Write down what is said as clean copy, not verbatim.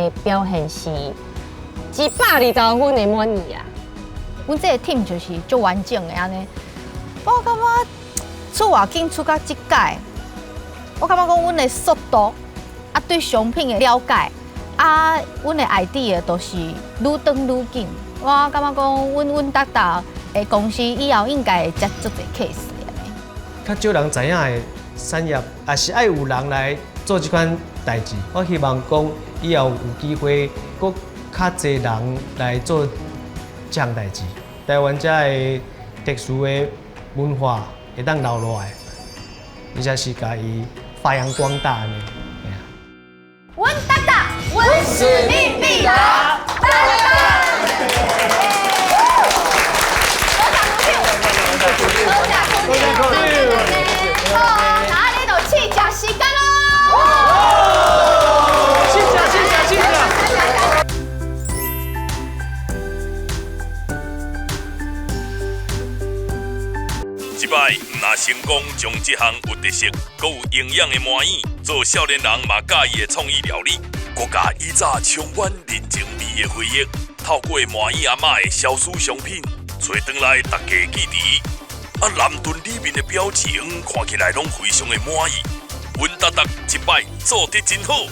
的表现是120分的满意啊！阮这个 team 就是足完整的安尼。我感觉出外景出到即届，我感觉讲阮的速度啊，对商品的了解啊，阮的 idea 都是愈长愈紧。我感觉讲阮达的公司以后应该会接足侪 case 的。较少人知影的产业，也是爱有人来做这款代志。我希望讲以后有机会，搁较侪人来做这项代志。台湾这的特殊的文化会当留落来，而且是甲伊发扬光大呢。阮达，阮使命必达，达达。好，那你就试食时间咯。谢谢。一摆若成功将这项有特色、阁有营养的麻芛做少年人嘛介意的创意料理，国家以早充满人情味的回忆，透过麻芛阿嬷的消暑商品，找回来大家记忆。南屯里面的表情看起来拢非常的满意，阮达达一摆做得真好。